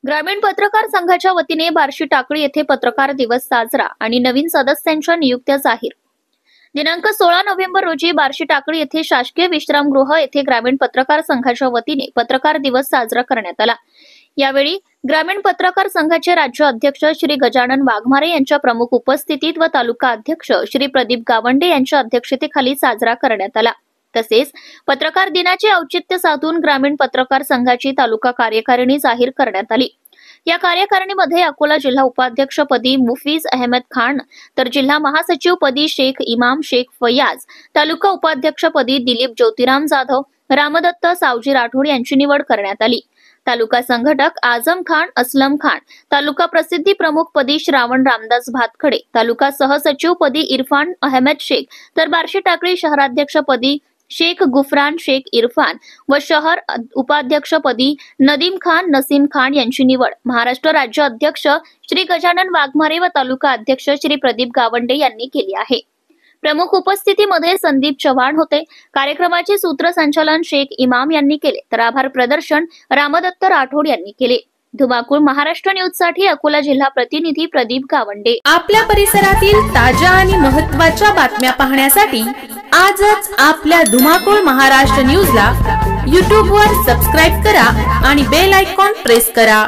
ग्रामीण पत्रकार संघाच्या वतीने बार्शी टाकळी येथे पत्रकार दिवस साजरा आणि नवीन सदस्यांच्या नियुक्त्या जाहीर। दिनांक 16 नोव्हेंबर रोजी बार्शी टाकळी येथे शासकीय विश्रामगृह येथे ग्रामीण पत्रकार संघाच्या वतीने पत्रकार दिवस साजरा करण्यात आला। यावेळी ग्रामीण पत्रकार संघाचे राज्य अध्यक्ष श्री गजानन वाघमारे यांच्या प्रमुख उपस्थितीत व तालुका अध्यक्ष श्री प्रदीप गावंडे यांच्या अध्यक्षतेखाली साजरा करण्यात आला। तसेच पत्रकार दिनाचे औचित्य साधून ग्रामीण पत्रकार संघाची तालुका कार्यकारिणी जाहीर करण्यात आली। या कार्यकारिणीमध्ये अकोला जिल्हा उपाध्यक्षपदी मुफीज अहमद खान, तर जिल्हा महासचिवपदी शेख इमाम शेख फयाज, तालुका उपाध्यक्षपदी दिलीप ज्योतिराम जाधव, रामदत्त सावजी राठोड यांची निवड करण्यात आली। तालुका संघटक आजम खान असलम खान, तालुका प्रसिद्धी प्रमुख पदी श्रावण रामदास भातखडे, तालुका सहसचिवपदी इरफान अहमद शेख, तर बार्शी टाकळी शहराध्यक्षपदी शेख गुफरान शेख इरफान व शहर उपाध्यक्षपदी नदीम खान नसीम खान यांची निवड महाराष्ट्र राज्य अध्यक्ष श्री गजानन वाघमारे व तालुका अध्यक्ष श्री प्रदीप गावंडे यांनी केली आहे। प्रमुख उपस्थितीमध्ये संदीप चव्हाण होते। कार्यक्रमाचे सूत्रसंचालन शेख इमाम यांनी केले, तर आभार प्रदर्शन रामदत्त राठोड यांनी केले। धुमाकूळ महाराष्ट्र न्यूज साठी अकोला जिल्हा प्रतिनिधी प्रदीप गावंडे। आपल्या परिसरातील ताज्या आणि महत्त्वाच्या बातम्या पाहण्यासाठी आजच आपल्या धुमाकूळ महाराष्ट्र न्यूजला YouTube वर सबस्क्राइब करा आणि बेल आयकॉन प्रेस करा।